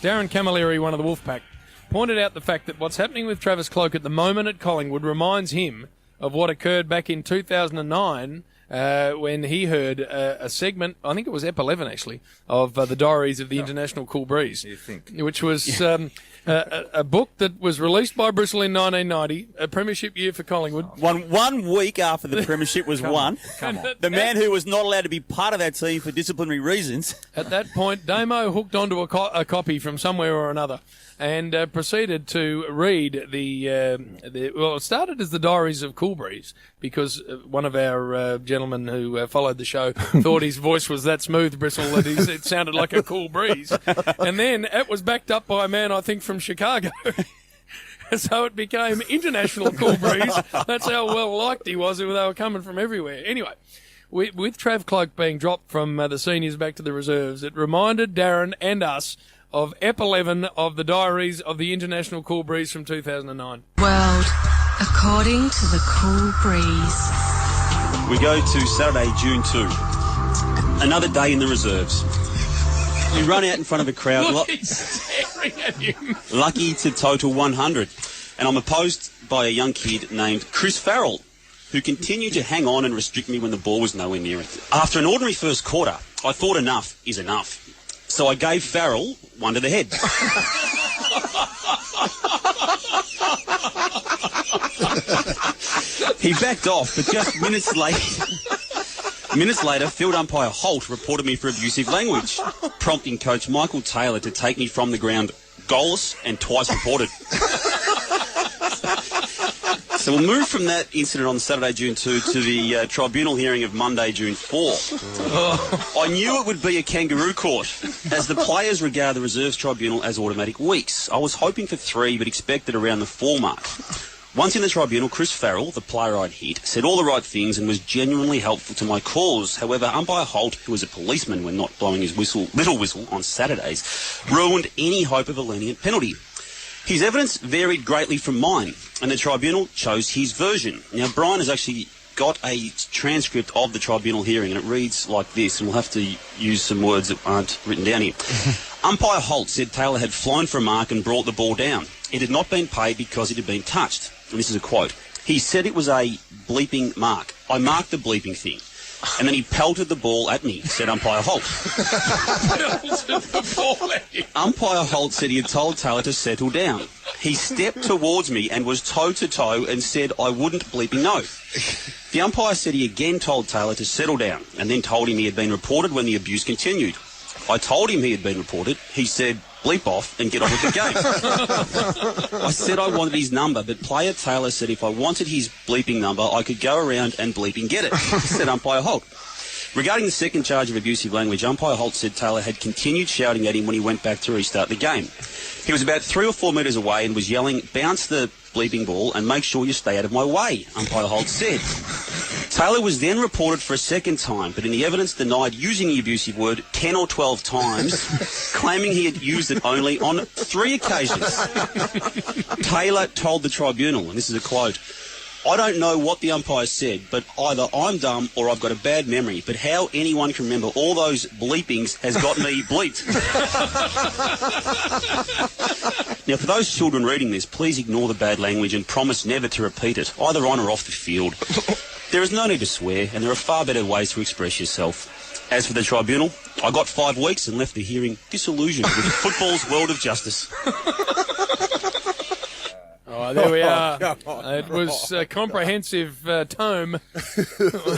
Darren Camilleri, one of the Wolfpack, pointed out the fact that what's happening with Travis Cloke at the moment at Collingwood reminds him of what occurred back in 2009 when he heard a segment, I think it was Ep 11 actually, of the Diaries of the International Cool Breeze. You think? Which was a book that was released by Bristol in 1990, a premiership year for Collingwood. One week after the premiership was won, Come on. the man who was not allowed to be part of that team for disciplinary reasons. At that point, Damo hooked onto a copy from somewhere or another and proceeded to read well, it started as the Diaries of Cool Breeze because one of our gentlemen who followed the show thought his voice was that smooth, Bristol, that it sounded like a cool breeze. And then it was backed up by a man, I think, from Chicago. So it became International Cool Breeze. That's how well liked he was. They were coming from everywhere. Anyway, with Trav Cloke being dropped from the seniors back to the reserves, it reminded Darren and us of Ep 11 of the Diaries of the International Cool Breeze from 2009. World according to the Cool Breeze. We go to Saturday, June 2. Another day in the reserves. We run out in front of a crowd. Look, he's staring at him. Lucky to total 100. And I'm opposed by a young kid named Chris Farrell, who continued to hang on and restrict me when the ball was nowhere near it. After an ordinary first quarter, I thought enough is enough. So I gave Farrell one to the head. He backed off, but just minutes later, field umpire Holt reported me for abusive language, prompting coach Michael Taylor to take me from the ground goalless and twice reported. So we'll move from that incident on Saturday, June 2 to the tribunal hearing of Monday, June 4. I knew it would be a kangaroo court, as the players regard the reserves tribunal as automatic weeks. I was hoping for 3, but expected around the 4 mark. Once in the tribunal, Chris Farrell, the player I'd hit, said all the right things and was genuinely helpful to my cause. However, umpire Holt, who was a policeman when not blowing his little whistle on Saturdays, ruined any hope of a lenient penalty. His evidence varied greatly from mine, and the tribunal chose his version. Now, Brian has actually got a transcript of the tribunal hearing, and it reads like this, and we'll have to use some words that aren't written down here. Umpire Holt said Taylor had flown for a mark and brought the ball down. It had not been paid because it had been touched. And this is a quote. He said it was a bleeping mark. I marked the bleeping thing. And then he pelted the ball at me, said umpire Holt. Umpire Holt said he had told Taylor to settle down. He stepped towards me and was toe-to-toe and said I wouldn't bleeping know. The umpire said he again told Taylor to settle down and then told him he had been reported when the abuse continued. I told him he had been reported. He said, bleep off and get on with the game. I said I wanted his number, but player Taylor said if I wanted his bleeping number, I could go around and bleeping get it, said umpire Holt. Regarding the second charge of abusive language, umpire Holt said Taylor had continued shouting at him when he went back to restart the game. He was about 3 or 4 metres away and was yelling, bounce the bleeping ball and make sure you stay out of my way, umpire Holt said. Taylor was then reported for a second time, but in the evidence denied using the abusive word 10 or 12 times, claiming he had used it only on 3 occasions. Taylor told the tribunal, and this is a quote, I don't know what the umpire said, but either I'm dumb or I've got a bad memory, but how anyone can remember all those bleepings has got me bleeped. Now, for those children reading this, please ignore the bad language and promise never to repeat it, either on or off the field. There is no need to swear, and there are far better ways to express yourself. As for the tribunal, I got 5 weeks and left the hearing disillusioned with football's world of justice. Oh, there we are. It was a comprehensive tome.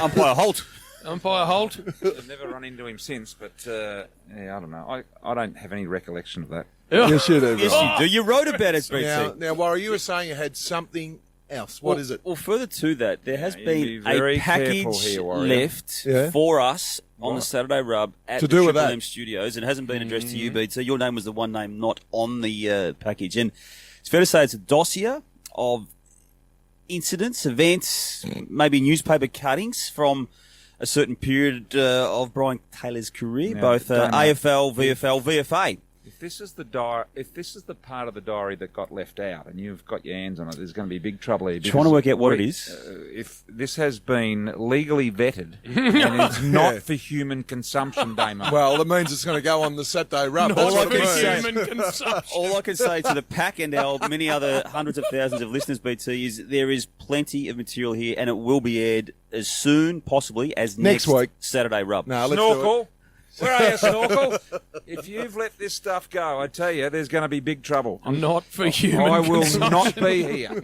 Umpire Holt. Umpire Holt. I've never run into him since, but yeah, I don't know. I don't have any recollection of that. Yes, you do. Yes, you do. You wrote about it, BT. Now, Warren, you were saying you had something else. What is it? Well, further to that, there has Be been very a package careful here, Warrior. left for us on the Saturday Rub at To the do with Triple that. M studios. It hasn't been addressed to you, BT. Your name was the one name not on the package. And it's fair to say it's a dossier of incidents, events, maybe newspaper cuttings from a certain period of Brian Taylor's career, Yeah, both don't know. AFL, VFL, VFA. If this is the part of the diary that got left out, and you've got your hands on it, there's going to be big trouble here. Trying to work out what it is. If this has been legally vetted and it's not for human consumption, Damo. Well, that means it's going to go on the Saturday rub. That's All what it for means. human consumption. All I can say to the pack and our many other hundreds of thousands of listeners, BT, is there is plenty of material here, and it will be aired as soon, possibly, as Next week. Saturday rub. No, let's do it. Snorkel. Where are you, Snorkel? If you've let this stuff go, I tell you, there's going to be big trouble. Not for human I will consumption. not be here.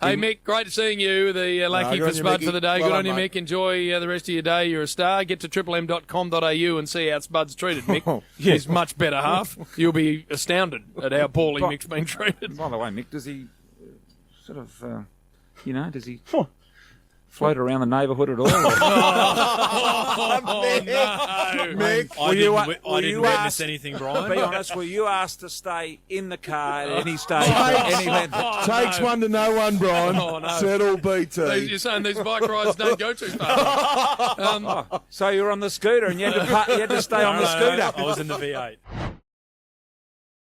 Hey, Mick, great seeing you. The lucky good for on you, Spud Mickey. for the day. Well Good on done, you, mate. Mick. Enjoy the rest of your day. You're a star. Get to triplem.com.au and see how Spud's treated, Mick. His much better half. You'll be astounded at how poorly Mick's been treated. By the way, Mick, does he sort of, does he float around the neighbourhood at all? Oh, no. Mick, Were you I didn't witness asked- anything, Be Brian. honest, were you asked to stay in the car at any stage for any length? takes one to know one, Brian. Oh, no. Settle BT. You're saying these bike rides don't go too far. So you were on the scooter and you had to stay on the scooter. I was in the V8.